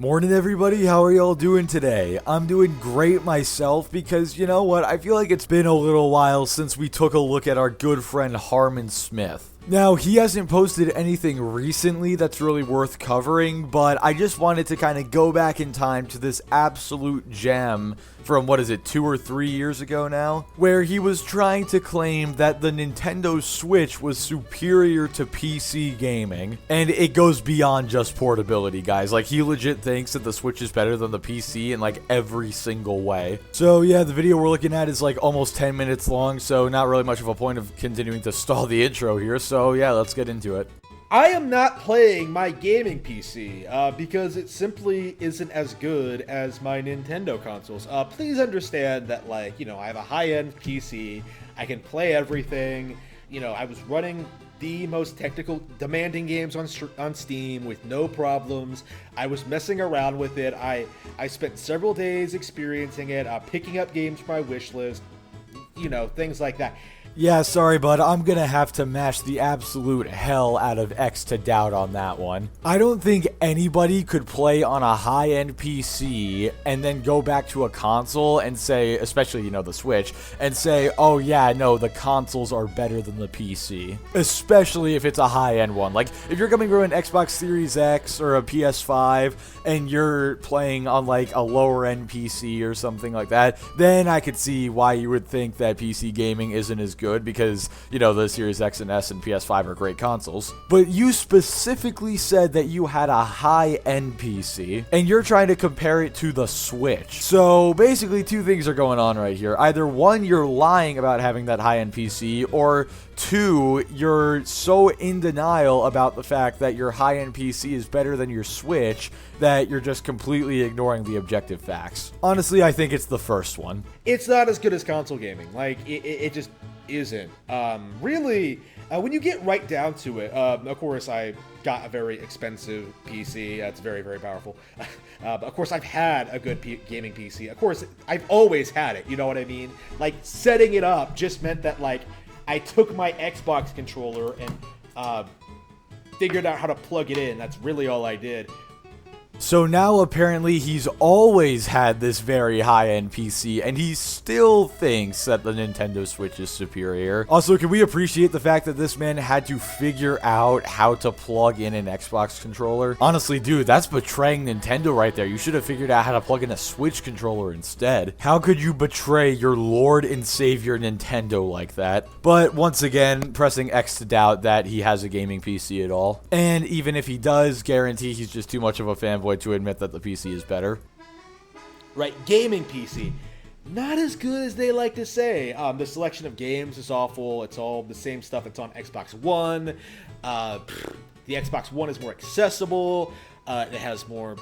Morning everybody, how are y'all doing today? I'm doing great myself because you know what, I feel like it's been a little while since we took a look at our good friend Harmon Smith. Now, he hasn't posted anything recently that's really worth covering, but I just wanted to kind of go back in time to this absolute gem from, 2 or 3 years ago now, where he was trying to claim that the Nintendo Switch was superior to PC gaming, and it goes beyond just portability, guys. Like, he legit thinks that the Switch is better than the PC in, like, every single way. So, yeah, the video we're looking at is, like, almost 10 minutes long, so not really much of a point of continuing to stall the intro here, so yeah, let's get into it. I am not playing my gaming PC because it simply isn't as good as my Nintendo consoles. Please understand that, I have a high-end PC. I can play everything. I was running the most technical, demanding games on Steam with no problems. I was messing around with it. I spent several days experiencing it, picking up games for my wish list, things like that. Yeah, sorry, bud. I'm gonna have to mash the absolute hell out of X to doubt on that one. I don't think anybody could play on a high-end PC and then go back to a console and say, especially, the Switch, and say, oh yeah, no, the consoles are better than the PC. Especially if it's a high-end one. Like, if you're coming from an Xbox Series X or a PS5 and you're playing on, like, a lower-end PC or something like that, then I could see why you would think that PC gaming isn't as good because, the Series X and S and PS5 are great consoles. But you specifically said that you had a high-end PC, and you're trying to compare it to the Switch. So basically, two things are going on right here. Either one, you're lying about having that high-end PC, or two, you're so in denial about the fact that your high-end PC is better than your Switch that you're just completely ignoring the objective facts. Honestly, I think it's the first one. It's not as good as console gaming. It just isn't. Really, when you get right down to it, of course, I got a very expensive PC. That's very, very powerful. Of course, I've had a good gaming PC. Of course, I've always had it. You know what I mean? Setting it up just meant that, I took my Xbox controller and figured out how to plug it in. That's really all I did. So now apparently he's always had this very high-end PC, and he still thinks that the Nintendo Switch is superior. Also, can we appreciate the fact that this man had to figure out how to plug in an Xbox controller? Honestly, dude, that's betraying Nintendo right there. You should have figured out how to plug in a Switch controller instead. How could you betray your Lord and Savior Nintendo like that? But once again, pressing X to doubt that he has a gaming PC at all. And even if he does, guarantee he's just too much of a fanboy to admit that the PC is better. Right, gaming PC. Not as good as they like to say. The selection of games is awful. It's all the same stuff that's on Xbox One. The Xbox One is more accessible. It has more,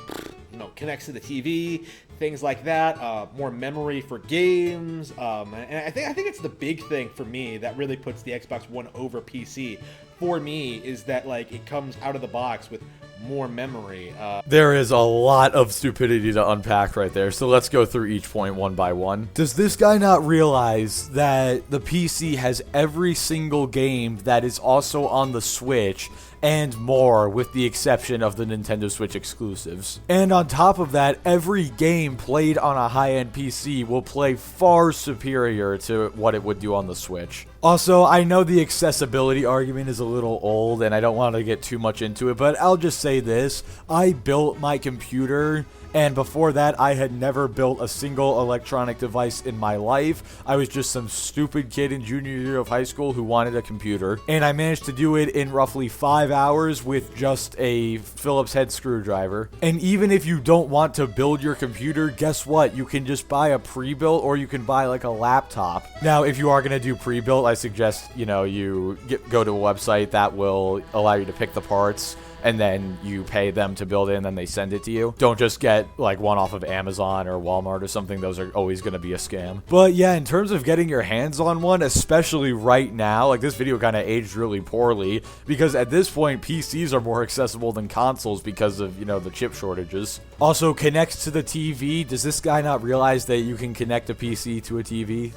connects to the TV, things like that. More memory for games. And I think it's the big thing for me that really puts the Xbox One over PC. For me, is that it comes out of the box with more memory. There is a lot of stupidity to unpack right there, so let's go through each point one by one. Does this guy not realize that the PC has every single game that is also on the Switch and more, with the exception of the Nintendo Switch exclusives? And on top of that, every game played on a high-end PC will play far superior to what it would do on the Switch. Also, I know the accessibility argument is a little old, and I don't want to get too much into it, but I'll just say this. I built my computer, and before that, I had never built a single electronic device in my life. I was just some stupid kid in junior year of high school who wanted a computer, and I managed to do it in roughly 5 hours with just a Phillips head screwdriver. And even if you don't want to build your computer, guess what? You can just buy a pre-built, or you can buy a laptop. Now, if you are going to do pre-built, I suggest, you go to a website that will allow you to pick the parts, and then you pay them to build it, and then they send it to you. Don't just get one off of Amazon or Walmart or something. Those are always going to be a scam. But yeah, in terms of getting your hands on one, especially right now, this video kind of aged really poorly, because at this point, PCs are more accessible than consoles because of, the chip shortages. Also, connects to the TV. Does this guy not realize that you can connect a PC to a TV?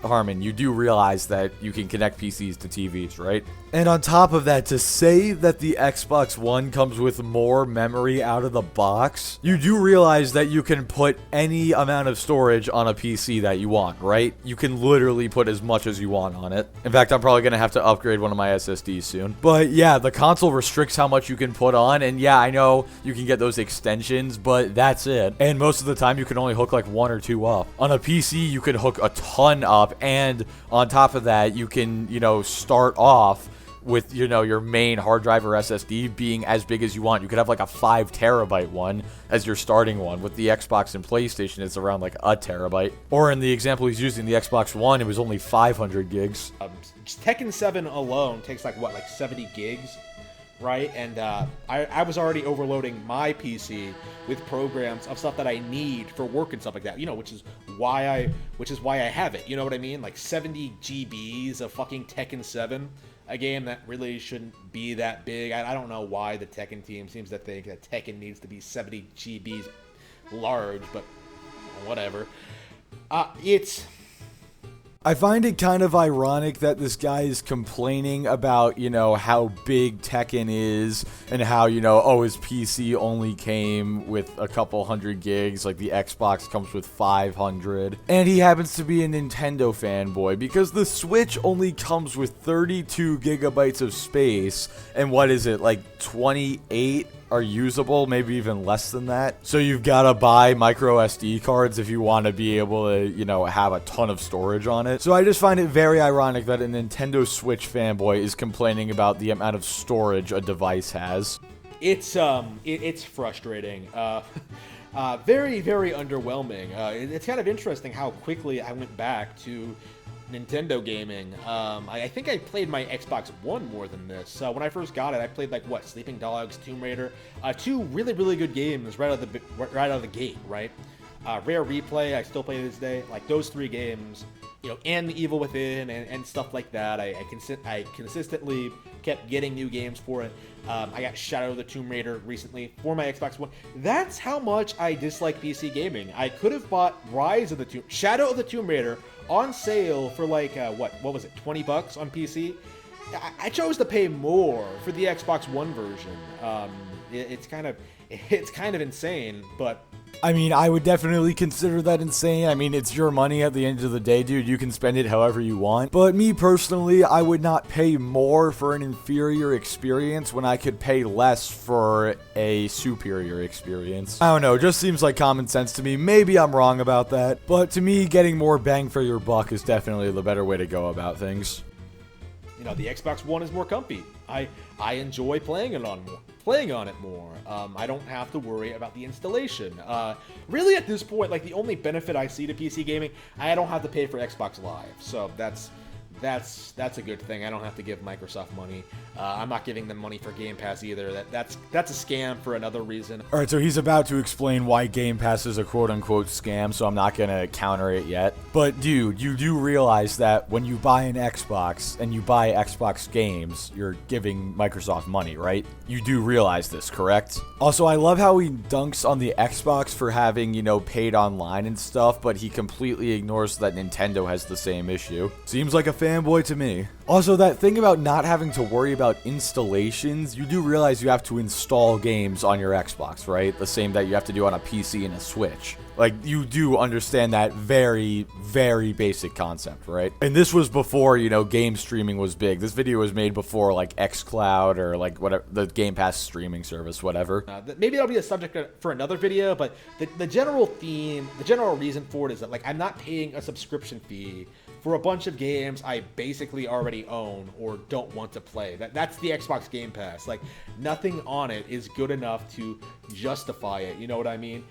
Harmon, you do realize that you can connect PCs to TVs, right? And on top of that, to say that the Xbox One comes with more memory out of the box, you do realize that you can put any amount of storage on a PC that you want, right? You can literally put as much as you want on it. In fact, I'm probably going to have to upgrade one of my SSDs soon. But yeah, the console restricts how much you can put on, and yeah, I know you can get those extensions, but that's it. And most of the time, you can only hook like 1 or 2 up. On a PC, you can hook a ton up, and on top of that, you can, start off with, your main hard drive or SSD being as big as you want. You could have like a 5 terabyte one as your starting one. With the Xbox and PlayStation, it's around like a terabyte. Or in the example he's using, the Xbox One, it was only 500 gigs. Tekken 7 alone takes like 70 gigs, right? And I was already overloading my PC with programs of stuff that I need for work and stuff like that, which is why I have it. You know what I mean? Like 70 GBs of fucking Tekken 7. A game that really shouldn't be that big. I don't know why the Tekken team seems to think that Tekken needs to be 70 GBs large, but whatever. I find it kind of ironic that this guy is complaining about, how big Tekken is and how, his PC only came with a couple hundred gigs, like the Xbox comes with 500. And he happens to be a Nintendo fanboy because the Switch only comes with 32 gigabytes of space. And what is it, like 28 are usable, maybe even less than that. So you've got to buy micro SD cards if you want to be able to, have a ton of storage on it. So I just find it very ironic that a Nintendo Switch fanboy is complaining about the amount of storage a device has. It's frustrating. Very, very underwhelming. It's kind of interesting how quickly I went back to Nintendo gaming. I think I played my Xbox One more than this. When I first got it, I played Sleeping Dogs, Tomb Raider, 2 really, really good games right out of the gate, right? Rare Replay, I still play to this day. Like those 3 games, and The Evil Within and stuff like that. I consistently kept getting new games for it. I got Shadow of the Tomb Raider recently for my Xbox One. That's how much I dislike PC gaming. I could have bought Shadow of the Tomb Raider on sale for what was it, $20 on PC? I chose to pay more for the Xbox One version. It's kind of insane, but I mean, I would definitely consider that insane. I mean, it's your money at the end of the day, dude. You can spend it however you want. But me personally, I would not pay more for an inferior experience when I could pay less for a superior experience. I don't know, it just seems like common sense to me. Maybe I'm wrong about that. But to me, getting more bang for your buck is definitely the better way to go about things. The Xbox One is more comfy. I enjoy playing on it more. I don't have to worry about the installation. Really, at this point, the only benefit I see to PC gaming, I don't have to pay for Xbox Live. So that's a good thing. I don't have to give Microsoft money. I'm not giving them money for Game Pass either. That's a scam for another reason. All right, so he's about to explain why Game Pass is a quote-unquote scam, so I'm not going to counter it yet. But, dude, you do realize that when you buy an Xbox and you buy Xbox games, you're giving Microsoft money, right? You do realize this, correct? Also, I love how he dunks on the Xbox for having, paid online and stuff, but he completely ignores that Nintendo has the same issue. Seems like a fanboy to me. Also, that thing about not having to worry about installations, you do realize you have to install games on your Xbox, right? The same that you have to do on a PC and a Switch. You do understand that very, very basic concept, right? And this was before, game streaming was big. This video was made before, xCloud or, whatever, the Game Pass streaming service, whatever. Maybe that'll be a subject for another video, but the general theme, the general reason for it is that, I'm not paying a subscription fee for a bunch of games I basically already own or don't want to play. That's the Xbox Game Pass. Nothing on it is good enough to justify it. You know what I mean?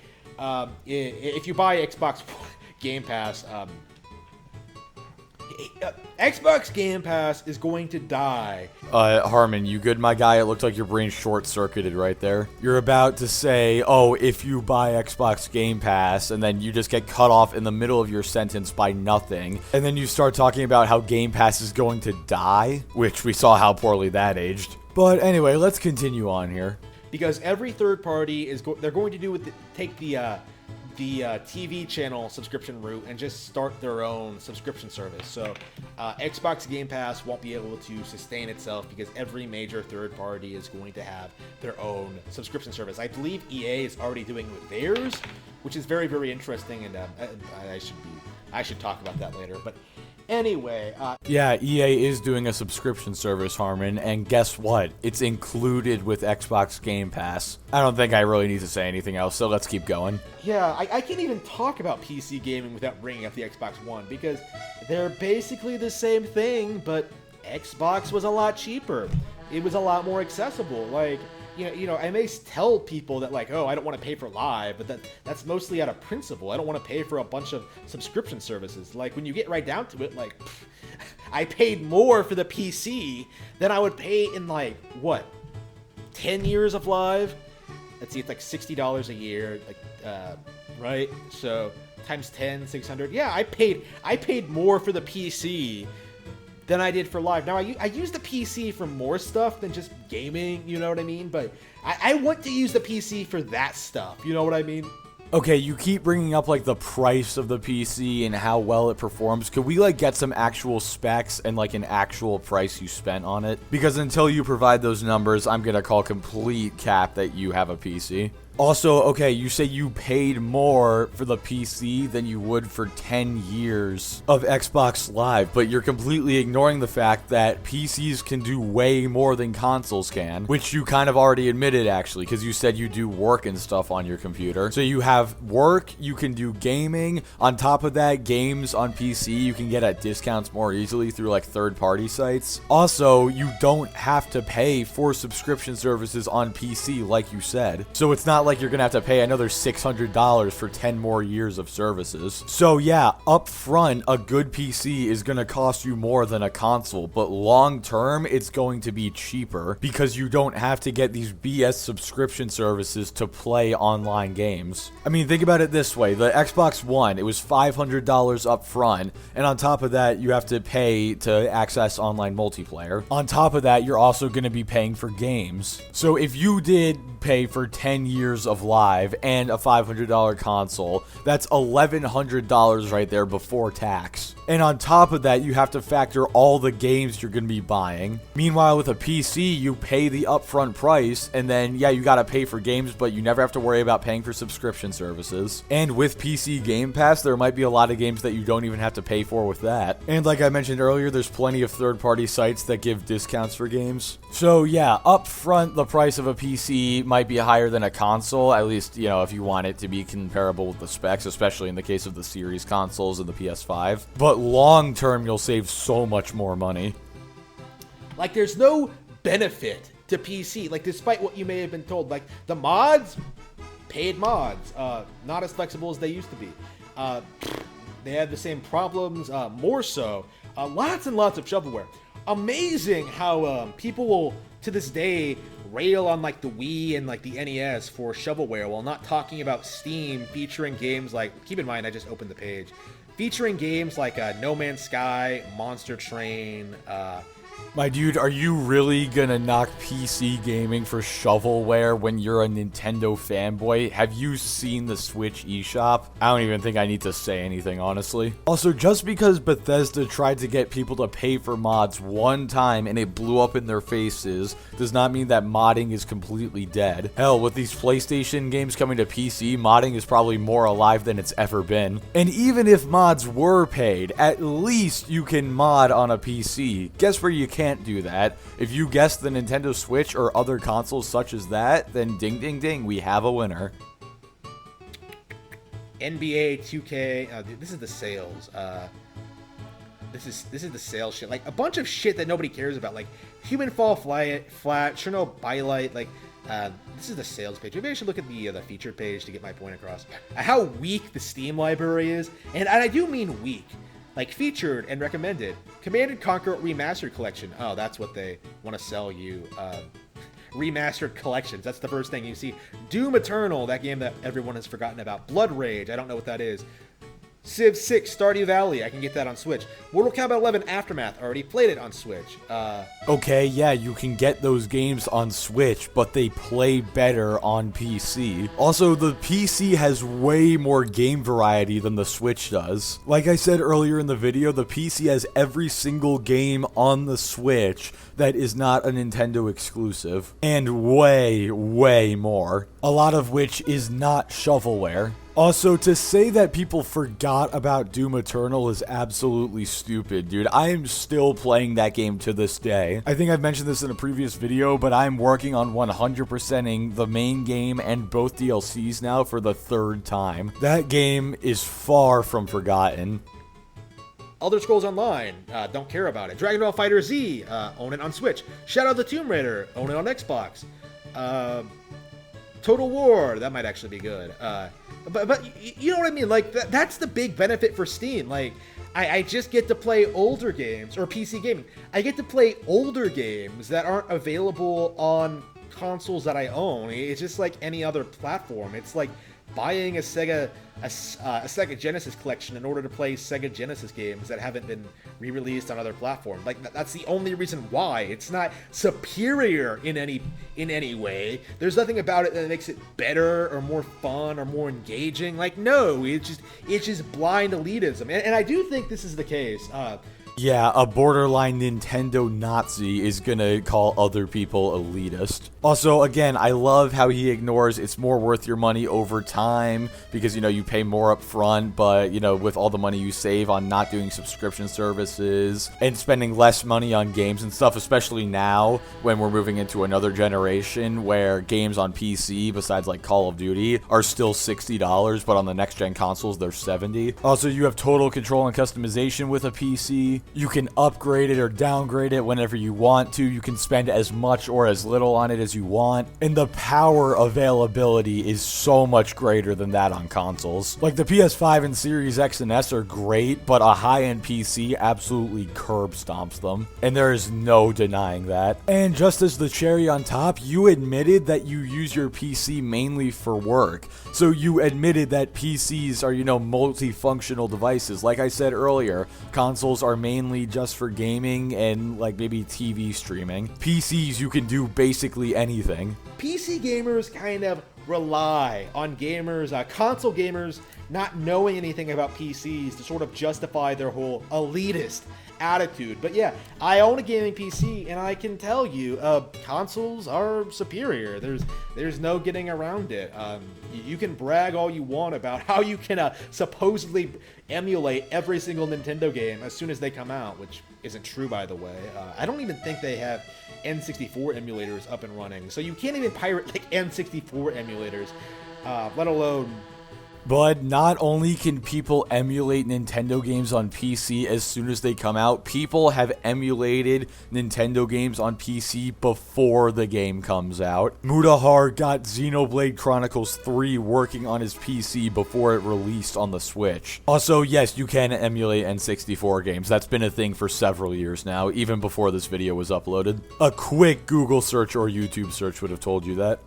If you buy Xbox Game Pass, Xbox Game Pass is going to die. Harmon, you good, my guy? It looked like your brain short-circuited right there. You're about to say, oh, if you buy Xbox Game Pass, and then you just get cut off in the middle of your sentence by nothing, and then you start talking about how Game Pass is going to die, which we saw how poorly that aged. But anyway, let's continue on here. Because every third party is they're going to take the the TV channel subscription route and just start their own subscription service. So Xbox Game Pass won't be able to sustain itself because every major third party is going to have their own subscription service. I believe EA is already doing it with theirs, which is very, very interesting, and I should talk about that later. But anyway, yeah, EA is doing a subscription service, Harmon, and guess what? It's included with Xbox Game Pass. I don't think I really need to say anything else, so let's keep going. Yeah, I can't even talk about PC gaming without bringing up the Xbox One, because they're basically the same thing, but Xbox was a lot cheaper. It was a lot more accessible. Like, you know, I may tell people that, like, oh, I don't want to pay for Live, but that's mostly out of principle. I don't want to pay for a bunch of subscription services. Like, when you get right down to it, like, I paid more for the PC than I would pay in, like, what, 10 years of Live? Let's see, it's like $60 a year, like, right? So times 10, 600. Yeah, I paid more for the PC than I did for Live. Now, I use the PC for more stuff than just gaming, you know what I mean? But I want to use the PC for that stuff, you know what I mean? Okay, you keep bringing up, like, the price of the PC and how well it performs. Could we, like, get some actual specs and, like, an actual price you spent on it? Because until you provide those numbers, I'm gonna call complete cap that you have a PC. Also, okay, you say you paid more for the PC than you would for 10 years of Xbox Live, but you're completely ignoring the fact that PCs can do way more than consoles can, which you kind of already admitted, actually, because you said you do work and stuff on your computer. So you have work, you can do gaming. On top of that, games on PC you can get at discounts more easily through, like, third-party sites. Also, you don't have to pay for subscription services on PC, like you said. So it's not like you're gonna have to pay another $600 for 10 more years of services. So yeah, up front, a good PC is gonna cost you more than a console, but long term, it's going to be cheaper because you don't have to get these BS subscription services to play online games. I mean, think about it this way. The Xbox One, it was $500 up front, and on top of that, you have to pay to access online multiplayer. On top of that, you're also gonna be paying for games. So if you did pay for 10 years of Live and a $500 console, that's $1,100 right there before tax. And on top of that, you have to factor all the games you're going to be buying. Meanwhile, with a PC, you pay the upfront price, and then, yeah, you got to pay for games, but you never have to worry about paying for subscription services. And with PC Game Pass, there might be a lot of games that you don't even have to pay for with that. And like I mentioned earlier, there's plenty of third-party sites that give discounts for games. So yeah, up front, the price of a PC might be higher than a console, at least, you know, if you want it to be comparable with the specs, especially in the case of the series consoles and the PS5. But long term, you'll save so much more money. Like, there's no benefit to PC. Like, despite what you may have been told, like, the mods, paid mods, not as flexible as they used to be. They have the same problems, more so. Lots and lots of shovelware. Amazing how people will, to this day, rail on, like, the Wii and, like, the NES for shovelware while not talking about Steam featuring games like, keep in mind, I just opened the page, featuring games like No Man's Sky, Monster Train. My dude, are you really gonna knock PC gaming for shovelware when you're a Nintendo fanboy? Have you seen the Switch eShop? I don't even think I need to say anything, honestly. Also, just because Bethesda tried to get people to pay for mods one time and it blew up in their faces, does not mean that modding is completely dead. Hell, with these PlayStation games coming to PC, modding is probably more alive than it's ever been. And even if mods were paid, at least you can mod on a PC. Guess where you can't do that? If you guess the Nintendo Switch or other consoles such as that, then ding ding ding, we have a winner. NBA 2K, dude, this is the sales. This is the sales shit. Like, a bunch of shit that nobody cares about. Like, Human Fall Flat, Chernobyl, like, this is the sales page. Maybe I should look at the featured page to get my point across. How weak the Steam library is. And I do mean weak. Like, featured and recommended. Command & Conquer Remastered Collection. Oh, that's what they want to sell you. Remastered collections. That's the first thing you see. Doom Eternal, that game that everyone has forgotten about. Blood Rage, I don't know what that is. Civ 6 Stardew Valley, I can get that on Switch. Mortal Kombat 11 Aftermath, already played it on Switch. Okay, yeah, you can get those games on Switch, but they play better on PC. Also, the PC has way more game variety than the Switch does. Like I said earlier in the video, the PC has every single game on the Switch that is not a Nintendo exclusive, and way, way more. A lot of which is not shovelware. Also, to say that people forgot about Doom Eternal is absolutely stupid, dude. I am still playing that game to this day. I think I've mentioned this in a previous video, but I'm working on 100%ing the main game and both DLCs now for the 3rd time. That game is far from forgotten. Elder Scrolls Online, don't care about it. Dragon Ball Fighter Z, own it on Switch. Shadow of the Tomb Raider, own it on Xbox. Total War, that might actually be good. But you know what I mean? Like, that's the big benefit for Steam. Like, I just get to play older games, or PC gaming. I get to play older games that aren't available on consoles that I own. It's just like any other platform. It's like buying a Sega Genesis collection in order to play Sega Genesis games that haven't been re-released on other platforms. Like, that's the only reason why. It's not superior in any way. There's nothing about it that makes it better or more fun or more engaging. Like, no, it's just blind elitism. And I do think this is the case. Yeah, a borderline Nintendo Nazi is gonna call other people elitist. Also, again, I love how he ignores it's more worth your money over time because, you pay more up front, but, with all the money you save on not doing subscription services and spending less money on games and stuff, especially now when we're moving into another generation where games on PC, besides like Call of Duty, are still $60, but on the next gen consoles, they're $70. Also, you have total control and customization with a PC. You can upgrade it or downgrade it whenever you want to. You can spend as much or as little on it as you want. And the power availability is so much greater than that on consoles. Like, the PS5 and Series X and S are great, but a high-end PC absolutely curb stomps them. And there is no denying that. And just as the cherry on top, you admitted that you use your PC mainly for work. So you admitted that PCs are, multifunctional devices. Like I said earlier, consoles are mainly just for gaming and like maybe TV streaming. PCs, you can do basically anything. PC gamers kind of rely on console gamers not knowing anything about PCs to sort of justify their whole elitist attitude. But yeah, I own a gaming PC, and I can tell you, consoles are superior. There's no getting around it. You can brag all you want about how you can supposedly emulate every single Nintendo game as soon as they come out, which isn't true, by the way. I don't even think they have N64 emulators up and running, so you can't even pirate like N64 emulators, let alone. But not only can people emulate Nintendo games on PC as soon as they come out, people have emulated Nintendo games on PC before the game comes out. Mutahar got Xenoblade Chronicles 3 working on his PC before it released on the Switch. Also, yes, you can emulate N64 games. That's been a thing for several years now, even before this video was uploaded. A quick Google search or YouTube search would have told you that.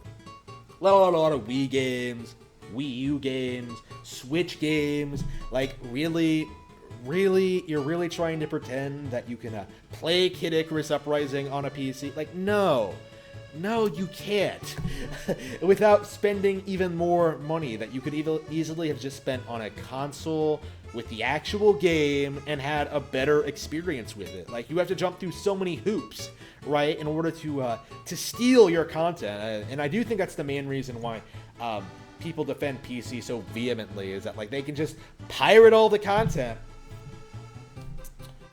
Let alone a lot of Wii games, Wii U games, Switch games. Like, really, you're really trying to pretend that you can play Kid Icarus Uprising on a PC? Like, no, you can't. Without spending even more money that you could easily have just spent on a console with the actual game and had a better experience with it. Like, you have to jump through so many hoops, right, in order to steal your content. And I do think that's the main reason why people defend PC so vehemently, is that like they can just pirate all the content.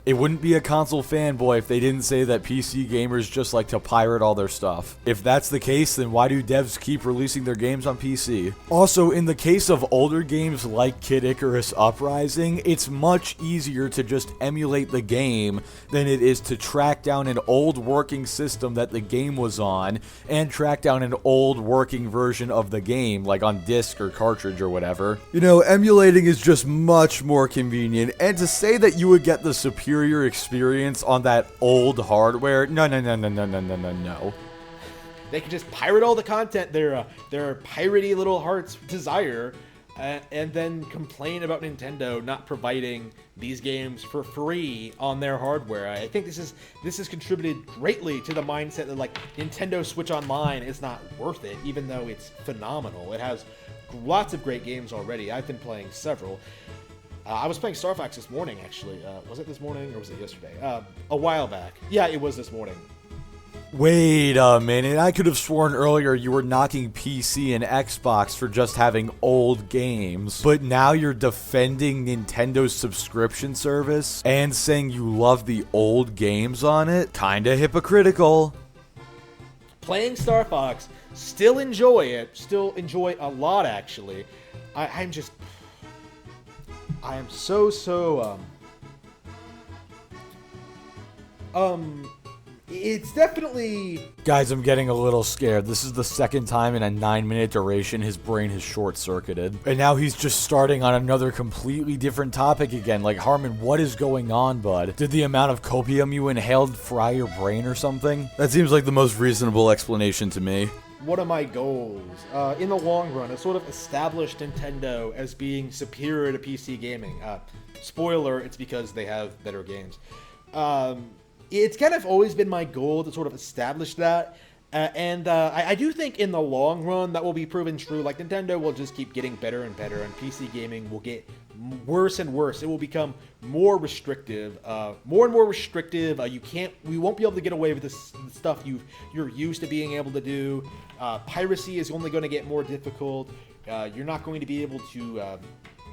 It wouldn't be a console fanboy if they didn't say that PC gamers just like to pirate all their stuff. If that's the case, then why do devs keep releasing their games on PC? Also, in the case of older games like Kid Icarus Uprising, it's much easier to just emulate the game than it is to track down an old working system that the game was on and track down an old working version of the game, like on disc or cartridge or whatever. Emulating is just much more convenient, and to say that you would get the superior experience on that old hardware, no. They can just pirate all the content their piratey little hearts desire, and then complain about Nintendo not providing these games for free on their hardware. I think this has contributed greatly to the mindset that like Nintendo Switch Online is not worth it, even though it's phenomenal. It has lots of great games already. I've been playing several. I was playing Star Fox this morning, actually. Was it this morning or was it yesterday? A while back. Yeah, it was this morning. Wait a minute, I could have sworn earlier you were knocking PC and Xbox for just having old games, but now you're defending Nintendo's subscription service and saying you love the old games on it? Kinda hypocritical. Playing Star Fox, still enjoy it, still enjoy a lot actually. I am so it's definitely... Guys, I'm getting a little scared. This is the second time in a 9-minute duration his brain has short-circuited. And now he's just starting on another completely different topic again. Like, Harmon, what is going on, bud? Did the amount of copium you inhaled fry your brain or something? That seems like the most reasonable explanation to me. One of my goals, in the long run, is sort of established Nintendo as being superior to PC gaming. Spoiler, it's because they have better games. It's kind of always been my goal to sort of establish that, and I do think in the long run that will be proven true. Like, Nintendo will just keep getting better and better, and PC gaming will get worse and worse. It will become more restrictive, more and more restrictive. We won't be able to get away with this stuff you're used to being able to do. Piracy is only going to get more difficult. You're not going to be able to...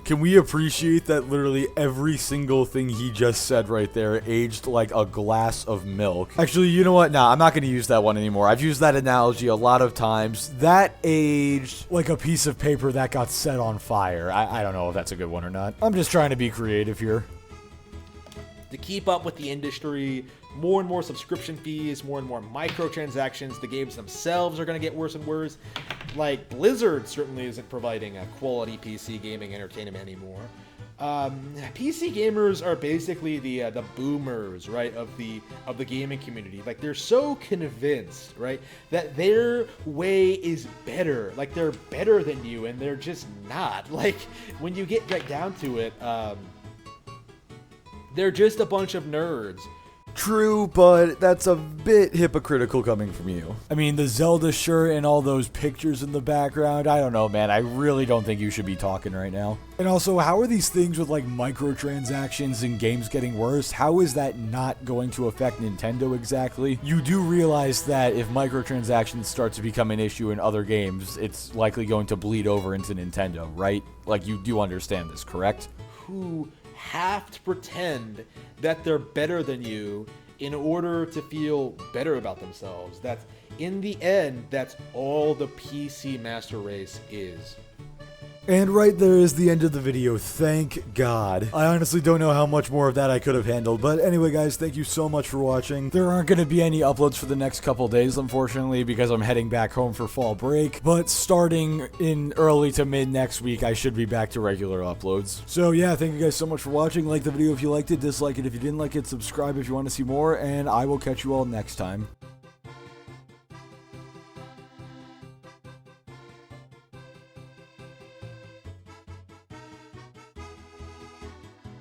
Can we appreciate that literally every single thing he just said right there aged like a glass of milk? Actually, you know what? Nah, I'm not going to use that one anymore. I've used that analogy a lot of times. That aged like a piece of paper that got set on fire. I don't know if that's a good one or not. I'm just trying to be creative here. To keep up with the industry, more and more subscription fees, more and more microtransactions. The games themselves are going to get worse and worse. Like, Blizzard certainly isn't providing a quality PC gaming entertainment anymore. PC gamers are basically the boomers, right, of the gaming community. Like, they're so convinced, right, that their way is better. Like, they're better than you, and they're just not. Like, when you get right down to it, they're just a bunch of nerds. True, but that's a bit hypocritical coming from you. I mean, the Zelda shirt and all those pictures in the background, I don't know, man. I really don't think you should be talking right now. And also, how are these things with, like, microtransactions and games getting worse? How is that not going to affect Nintendo exactly? You do realize that if microtransactions start to become an issue in other games, it's likely going to bleed over into Nintendo, right? Like, you do understand this, correct? Who have to pretend that they're better than you in order to feel better about themselves. That's, in the end, that's all the PC Master Race is. And right there is the end of the video, thank God. I honestly don't know how much more of that I could have handled, but anyway guys, thank you so much for watching. There aren't going to be any uploads for the next couple days, unfortunately, because I'm heading back home for fall break, but starting in early to mid next week, I should be back to regular uploads. So yeah, thank you guys so much for watching. Like the video if you liked it, dislike it if you didn't like it, subscribe if you want to see more, and I will catch you all next time.